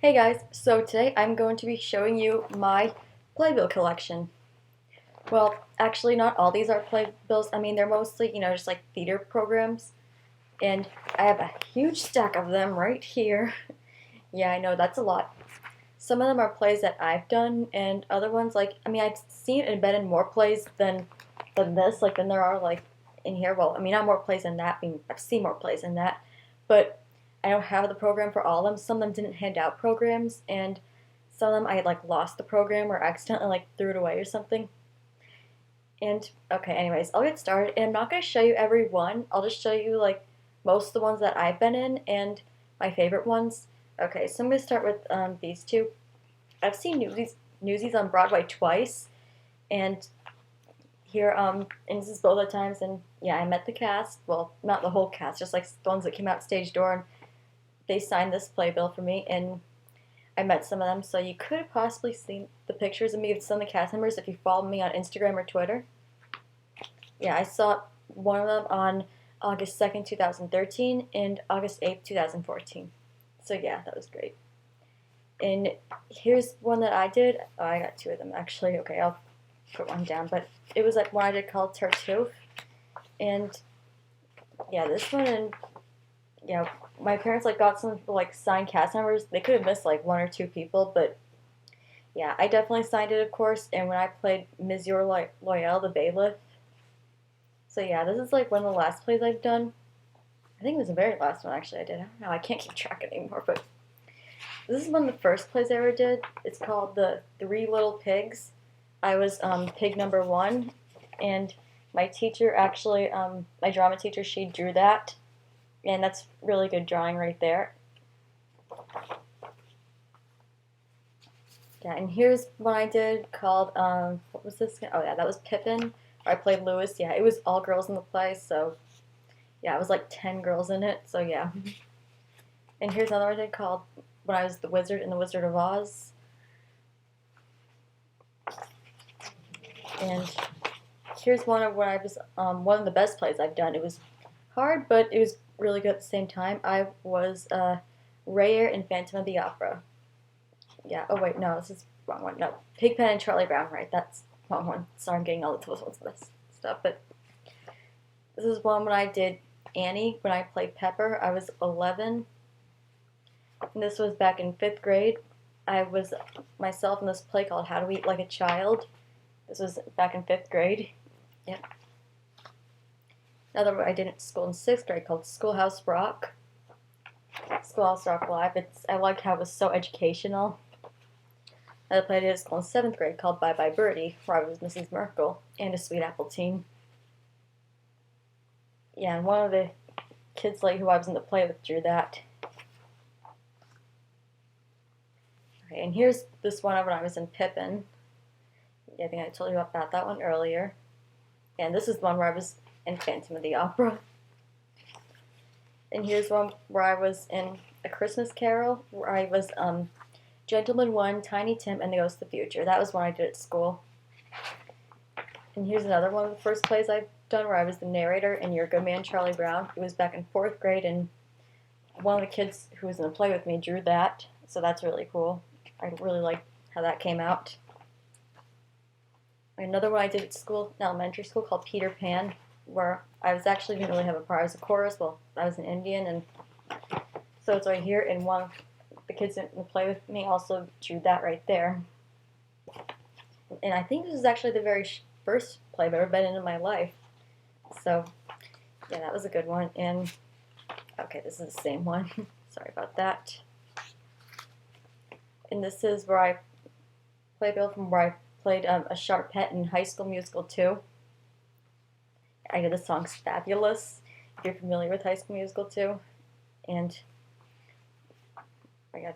Hey guys, so today I'm going to be showing you my Playbill collection. Well, actually not all these are playbills. I mean, they're mostly, just like theater programs. And I have a huge stack of them right here. Yeah, I know, that's a lot. Some of them are plays that I've done, and other ones, I've seen and been in more plays than this, than there are, in here. Well, I mean, not more plays than that. I mean, I've seen more plays than that. But I don't have the program for all of them. Some of them didn't hand out programs, and some of them I had, lost the program or accidentally, threw it away or something. And, okay, anyways, I'll get started. And I'm not going to show you every one. I'll just show you, most of the ones that I've been in and my favorite ones. Okay, so I'm going to start with these two. I've seen Newsies on Broadway twice, and here, and this is both the times, and yeah, I met the cast. Well, not the whole cast, just like the ones that came out stage door, and they signed this playbill for me, and I met some of them. So you could have possibly seen the pictures of me with some of the cast members if you follow me on Instagram or Twitter. Yeah, I saw one of them on August 2nd, 2013, and August 8th, 2014. So yeah, that was great. And here's one that I did. Oh, I got two of them actually. Okay, I'll put one down. But it was one I did called Tartuffe. And yeah, this one, and yeah, my parents got some signed cast members. They could have missed one or two people, but yeah, I definitely signed it, of course. And when I played Monsieur Loyal, the bailiff. So yeah, this is one of the last plays I've done. I think it was the very last one actually I did. I don't know, I can't keep track anymore, but this is one of the first plays I ever did. It's called The Three Little Pigs. I was pig number one, and my teacher actually, my drama teacher, she drew that, and that's really good drawing right there. Yeah, and here's one I did called, what was this? Oh yeah, that was Pippin, where I played Lewis. Yeah, it was all girls in the play, so yeah, it was 10 girls in it, so yeah. And here's another one I did called When I Was the Wizard in the Wizard of Oz. And here's one of when I was one of the best plays I've done. It was hard, but it was really good at the same time. I was Rayer in Phantom of the Opera. Yeah. Oh wait, no, this is the wrong one. No, Pigpen and Charlie Brown. Right, that's the wrong one. Sorry, I'm getting all the ones of this stuff. But this is one when I did Annie when I played Pepper. I was 11. And this was back in 5th grade. I was myself in this play called How to Eat Like a Child. This was back in 5th grade. Yep. Another one I did at school in 6th grade called Schoolhouse Rock. Schoolhouse Rock Live. I like how it was so educational. Another play I did at school in 7th grade called Bye Bye Birdie, where I was Mrs. Merkel and a sweet apple teen. Yeah, and one of the kids who I was in the play with drew that. Okay, and here's this one when I was in Pippin. I think I told you about that one earlier. And this is one where I was in Phantom of the Opera. And here's one where I was in A Christmas Carol, where I was Gentleman 1, Tiny Tim, and the Ghost of the Future. That was one I did at school. And here's another one of the first plays I've done where I was the narrator in Your Good Man, Charlie Brown. It was back in 4th grade, and one of the kids who was in the play with me drew that, so that's really cool. I really like how that came out. Another one I did at school, in elementary school, called Peter Pan, where I actually didn't really have a part. I was a chorus. Well, I was an Indian, and so it's right here. And one of the kids in the play with me also drew that right there. And I think this is actually the very first play I've ever been in my life. So, yeah, that was a good one. And okay, this is the same one. Sorry about that. And this is where I playbill from where I played a sharp pet in High School Musical 2. I did the song Fabulous, if you're familiar with High School Musical 2. And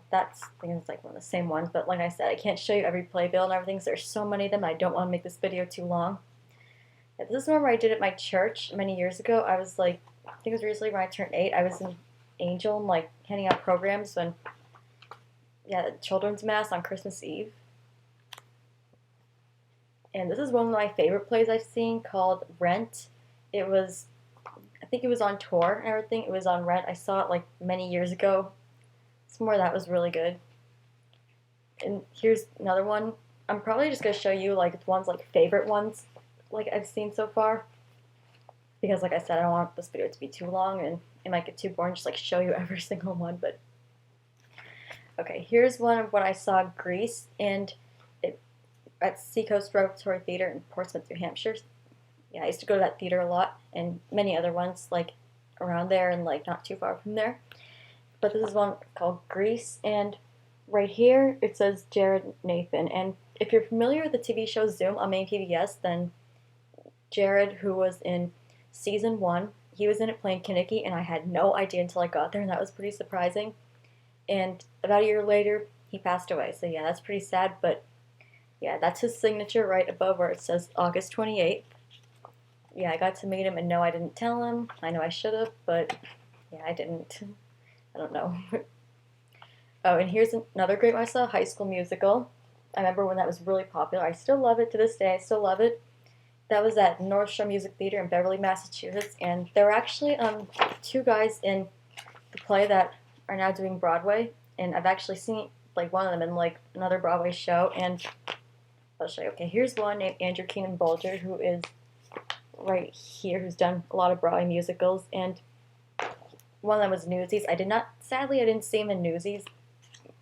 that's, I think it's one of the same ones, but like I said, I can't show you every playbill and everything, so there's so many of them, I don't want to make this video too long. Yeah, this is one where I did at my church many years ago. I was I think it was recently when I turned 8, I was an angel and handing out programs when, yeah, children's mass on Christmas Eve. And this is one of my favorite plays I've seen called Rent. It was, I think it was on tour and everything. It was on Rent. I saw it many years ago. Somewhere that was really good. And here's another one. I'm probably just gonna show you like the ones like favorite ones like I've seen so far, because like I said, I don't want this video to be too long and it might get too boring just like show you every single one. But okay, here's one of when I saw Grease, and it at Seacoast Repertory Theater in Portsmouth, New Hampshire. Yeah, I used to go to that theater a lot, and many other ones like around there and like not too far from there. But this is one called Grease, and right here it says Jared Nathan. And if you're familiar with the TV show Zoom on main PBS, then Jared, who was in season 1, he was in it playing Kinnicky, and I had no idea until I got there, and that was pretty surprising. And about a year later, he passed away. So yeah, that's pretty sad, but yeah, that's his signature right above where it says August 28th. Yeah, I got to meet him, and no, I didn't tell him. I know I should have, but yeah, I didn't. I don't know. Oh, and here's another great one I saw, High School Musical. I remember when that was really popular. I still love it to this day. I still love it. That was at North Shore Music Theater in Beverly, Massachusetts, and there were actually 2 guys in the play that are now doing Broadway, and I've actually seen like one of them in like another Broadway show, and I'll show you. Okay, here's one named Andrew Keenan Bolger, who is right here, who's done a lot of Broadway musicals, and one of them was Newsies. Sadly, I didn't see him in Newsies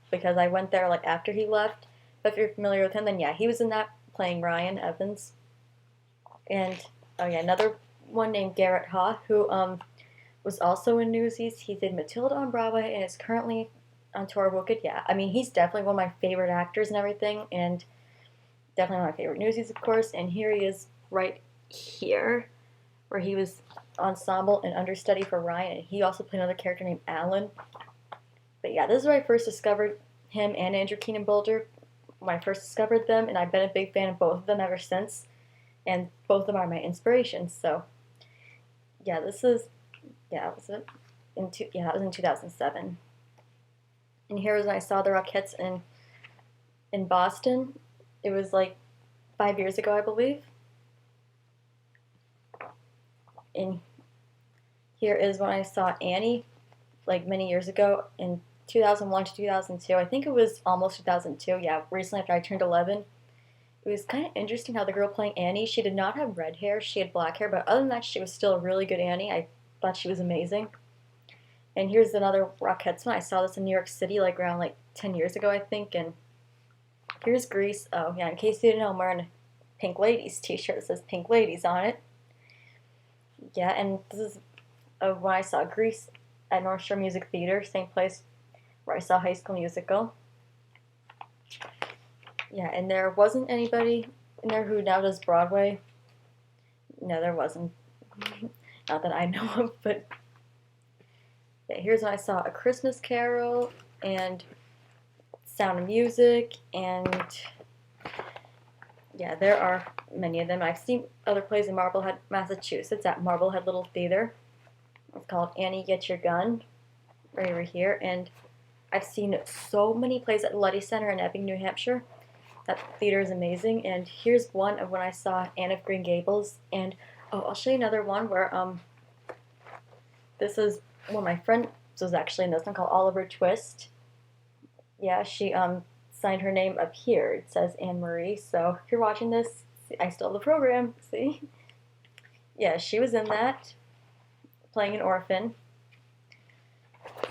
because I went there like after he left, but if you're familiar with him, then yeah, he was in that playing Ryan Evans. And oh yeah, another one named Garrett Ha, who was also in Newsies. He did Matilda on Broadway and is currently on tour of Wicked. Yeah, I mean, he's definitely one of my favorite actors and everything, and definitely one of my favorite Newsies, of course. And here he is right here, where he was ensemble and understudy for Ryan, and he also played another character named Alan. But yeah, this is where I first discovered him and Andrew Keenan Bolger when I first discovered them, and I've been a big fan of both of them ever since, and both of them are my inspirations. So yeah, that was it. That was in 2007. And here was when I saw the Rockettes in Boston. It was like 5 years ago, I believe. And here is when I saw Annie, like many years ago in 2001 to 2002. I think it was almost 2002. Yeah, recently after I turned 11. It was kind of interesting how the girl playing Annie, she did not have red hair, she had black hair, but other than that, she was still a really good Annie. I thought she was amazing. And here's another Rockettes one. I saw this in New York City like around like 10 years ago, I think. And here's Grease. Oh yeah, in case you didn't know, I'm wearing a Pink Ladies t-shirt that says Pink Ladies on it. Yeah, and this is when I saw Grease at North Shore Music Theater, same place where I saw High School Musical. Yeah, and there wasn't anybody in there who now does Broadway. No, there wasn't. Not that I know of, but yeah, here's when I saw A Christmas Carol and Sound of Music, and yeah, there are many of them. I've seen other plays in Marblehead, Massachusetts at Marblehead Little Theater. It's called Annie Get Your Gun, right over here, and I've seen so many plays at Luddy Center in Epping, New Hampshire. That theater is amazing. And here's one of when I saw Anne of Green Gables. And oh, I'll show you another one where this is one of my friends was actually in this one called Oliver Twist. Yeah, she signed her name up here. It says Anne Marie. So if you're watching this, I still have the program. See? Yeah, she was in that, playing an orphan.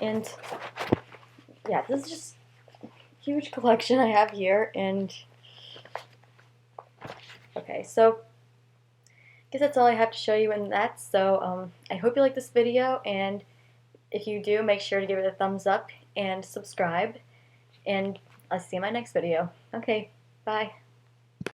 And yeah, this is just huge collection I have here, and okay, so I guess that's all I have to show you in that. So I hope you like this video, and if you do, make sure to give it a thumbs up and subscribe, and I'll see you in my next video. Okay, bye.